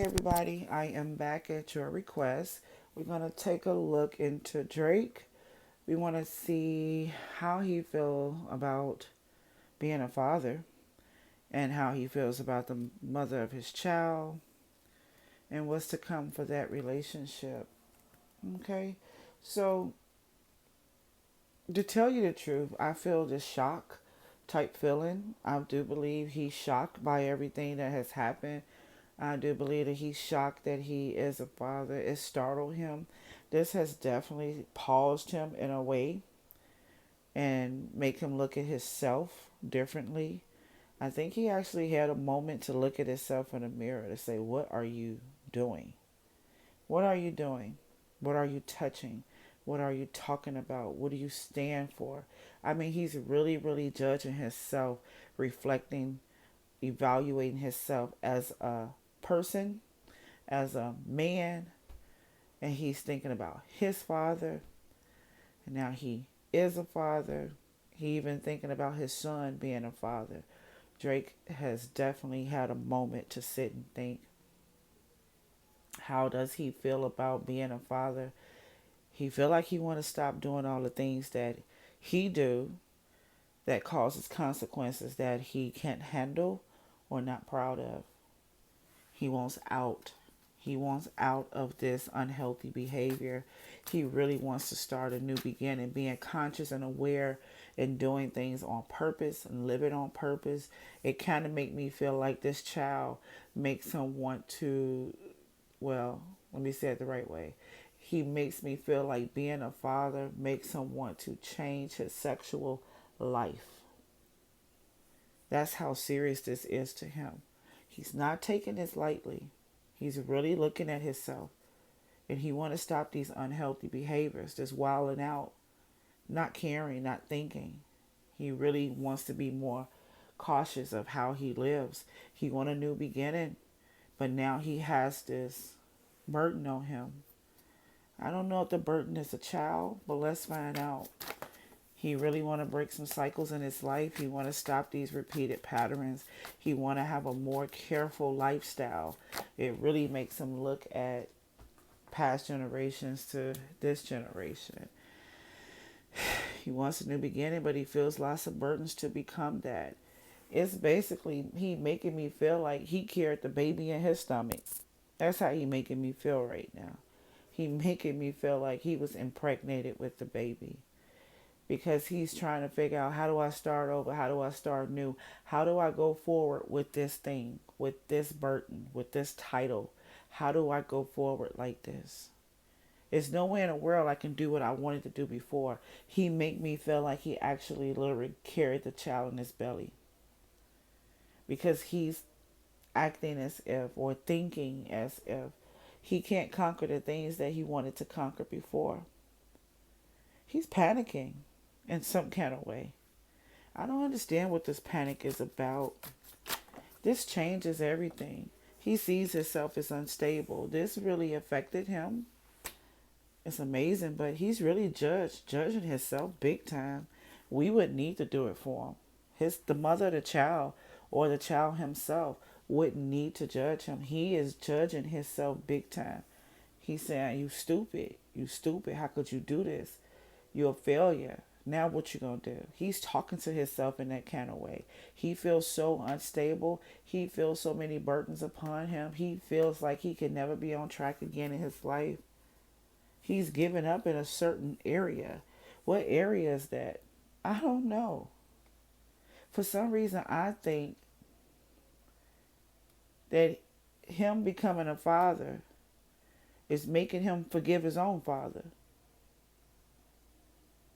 everybody. I am back at your request. We're going to take a look into Drake. We want to see how he feels about being a father and how he feels about the mother of his child and what's to come for that relationship. Okay? So, to tell you the truth, I feel this shock type feeling. I do believe he's shocked by everything that has happened. I do believe that he's shocked that he is a father. It startled him. This has definitely paused him in a way and make him look at himself differently. I think he actually had a moment to look at himself in the mirror to say, what are you doing? What are you doing? What are you touching? What are you talking about? What do you stand for? I mean, he's really, really judging himself, reflecting, evaluating himself as a person, as a man, and he's thinking about his father, and now he is a father. He even thinking about his son being a father. Drake has definitely had a moment to sit and think, how does he feel about being a father? He feel like he want to stop doing all the things that he do that causes consequences that he can't handle or not proud of. He wants out. He wants out of this unhealthy behavior. He really wants to start a new beginning, being conscious and aware and doing things on purpose and living on purpose. It kind of make me feel like this child makes him want to, well, let me say it the right way. He makes me feel like being a father makes him want to change his sexual life. That's how serious this is to him. He's not taking this lightly. He's really looking at himself. And he want to stop these unhealthy behaviors, this wilding out, not caring, not thinking. He really wants to be more cautious of how he lives. He want a new beginning, but now he has this burden on him. I don't know if the burden is a child, but let's find out. He really want to break some cycles in his life. He want to stop these repeated patterns. He want to have a more careful lifestyle. It really makes him look at past generations to this generation. He wants a new beginning, but he feels lots of burdens to become that. It's basically he making me feel like he carried the baby in his stomach. That's how he making me feel right now. He making me feel like he was impregnated with the baby because he's trying to figure out, how do I start over? How do I start new? How do I go forward with this thing, with this burden, with this title? How do I go forward like this? There's no way in the world I can do what I wanted to do before. He make me feel like he actually literally carried the child in his belly because he's acting as if, or thinking as if, he can't conquer the things that he wanted to conquer before. He's panicking in some kind of way. I don't understand what this panic is about. This changes everything. He sees himself as unstable. This really affected him. It's amazing, but he's really judging himself big time. We would need to do it for him. The mother of the child or the child himself wouldn't need to judge him. He is judging himself big time. He's saying, you stupid. You stupid. How could you do this? You're a failure. Now what you gonna do? He's talking to himself in that kind of way. He feels so unstable. He feels so many burdens upon him. He feels like he can never be on track again in his life. He's given up in a certain area. What area is that? I don't know. For some reason, I think that him becoming a father is making him forgive his own father.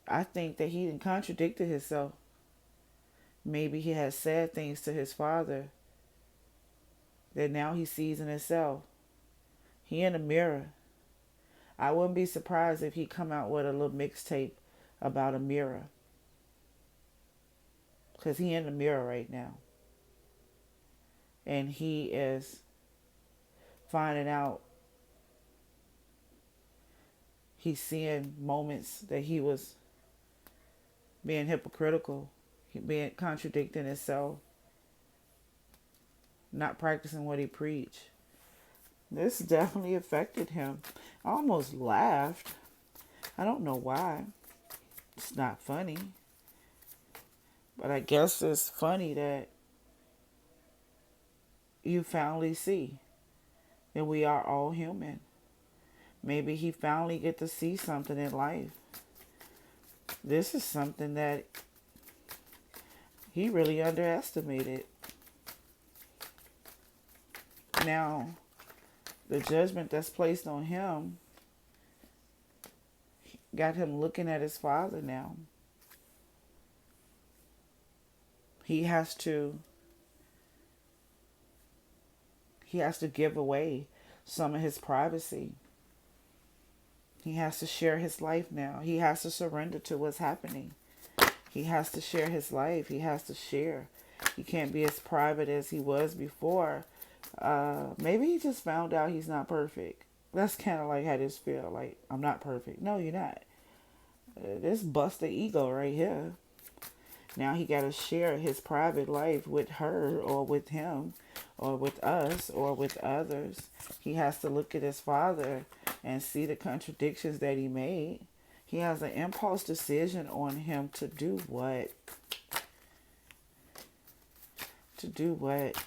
I think that he didn't contradicted himself. Maybe he has said things to his father that now he sees in himself. He in the mirror. I wouldn't be surprised if he come out with a little mixtape about a mirror. Because he in the mirror right now. And he is finding out. He's seeing moments that he was being hypocritical, being contradicting himself, not practicing what he preached. This definitely affected him. I almost laughed. I don't know why. It's not funny. But I guess it's funny that you finally see that we are all human. Maybe he finally get to see something in life. This is something that he really underestimated. Now, the judgment that's placed on him got him looking at his father now. He has to he has to give away some of his privacy. He has to share his life now. He has to surrender to what's happening. He has to share his life. He has to share. He can't be as private as he was before. Maybe he just found out he's not perfect. That's kind of like how this feel. Like, I'm not perfect. No, you're not. This busts the ego right here. Now he got to share his private life with her or with him or with us or with others. He has to look at his father and see the contradictions that he made. He has an impulse decision on him to do what? To do what?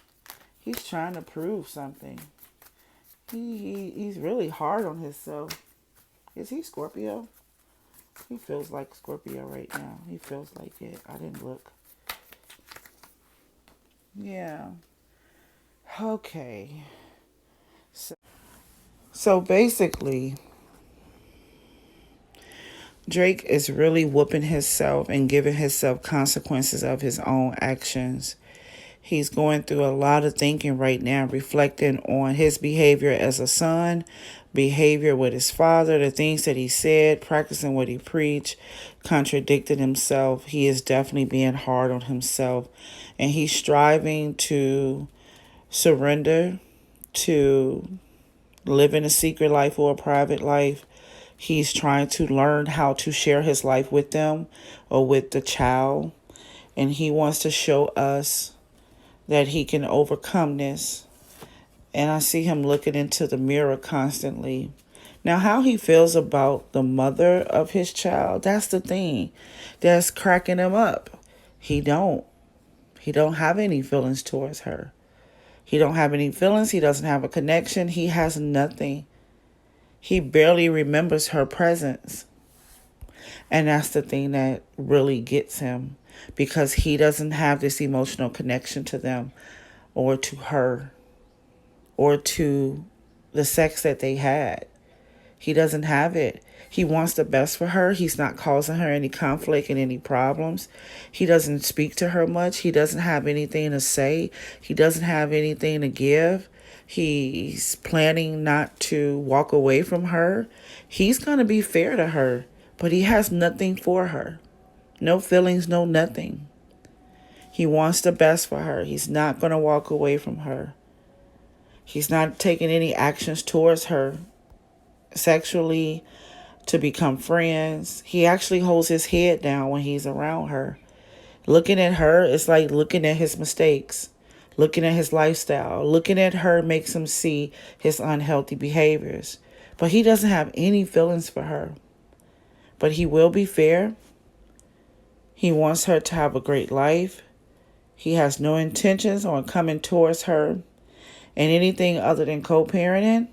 He's trying to prove something. He's really hard on himself. Is he Scorpio? He feels like Scorpio right now. He feels like it. I didn't look. Yeah. Okay. So basically, Drake is really whooping himself and giving himself consequences of his own actions. He's going through a lot of thinking right now, reflecting on his behavior as a son, behavior with his father, the things that he said, practicing what he preached, contradicting himself. He is definitely being hard on himself, and he's striving to surrender, to live in a secret life or a private life. He's trying to learn how to share his life with them or with the child, and he wants to show us that he can overcome this. And I see him looking into the mirror constantly. Now, how he feels about the mother of his child, that's the thing that's cracking him up. He don't. He don't have any feelings towards her. He don't have any feelings. He doesn't have a connection. He has nothing. He barely remembers her presence. And that's the thing that really gets him, because he doesn't have this emotional connection to them or to her or to the sex that they had. He doesn't have it. He wants the best for her. He's not causing her any conflict and any problems. He doesn't speak to her much. He doesn't have anything to say. He doesn't have anything to give. He's planning not to walk away from her. He's going to be fair to her, but he has nothing for her. No feelings, no nothing. He wants the best for her. He's not going to walk away from her. He's not taking any actions towards her sexually to become friends. He actually holds his head down when he's around her. Looking at her is like looking at his mistakes, looking at his lifestyle. Looking at her makes him see his unhealthy behaviors. But he doesn't have any feelings for her. But he will be fair. He wants her to have a great life. He has no intentions on coming towards her and anything other than co-parenting.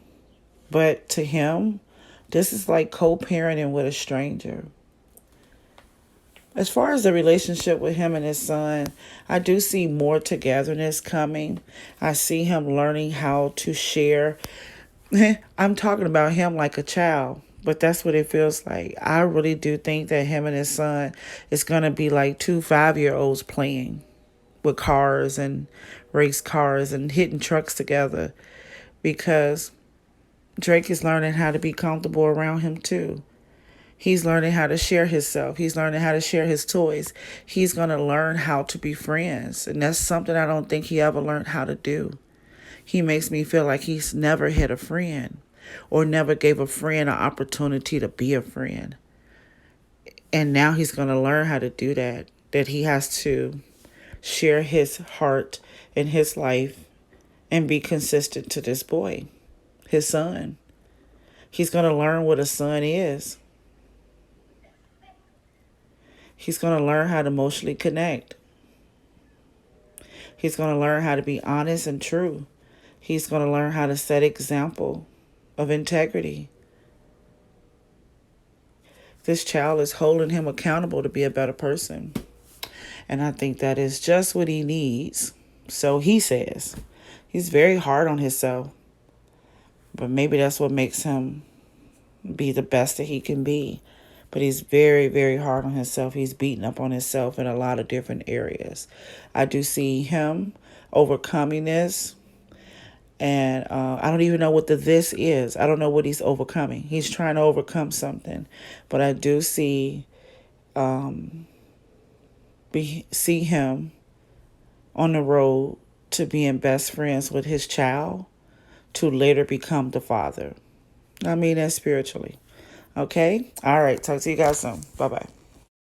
But to him, this is like co-parenting with a stranger. As far as the relationship with him and his son, I do see more togetherness coming. I see him learning how to share. I'm talking about him like a child, but that's what it feels like. I really do think that him and his son is going to be like two 5-year-olds playing with cars and race cars and hitting trucks together, because Drake is learning how to be comfortable around him too. He's learning how to share himself. He's learning how to share his toys. He's going to learn how to be friends. And that's something I don't think he ever learned how to do. He makes me feel like he's never had a friend or never gave a friend an opportunity to be a friend. And now he's going to learn how to do that. That he has to share his heart and his life and be consistent to this boy. his son. He's going to learn what a son is. He's going to learn how to emotionally connect. He's going to learn how to be honest and true. He's going to learn how to set example of integrity. This child is holding him accountable to be a better person. And I think that is just what he needs. So he says. He's very hard on himself. But maybe that's what makes him be the best that he can be. But he's very, very hard on himself. He's beating up on himself in a lot of different areas. I do see him overcoming this. And I don't even know what the this is. I don't know what he's overcoming. He's trying to overcome something. But I do see him on the road to being best friends with his child to later become the father. I mean that spiritually. Okay? All right. Talk to you guys soon. Bye-bye.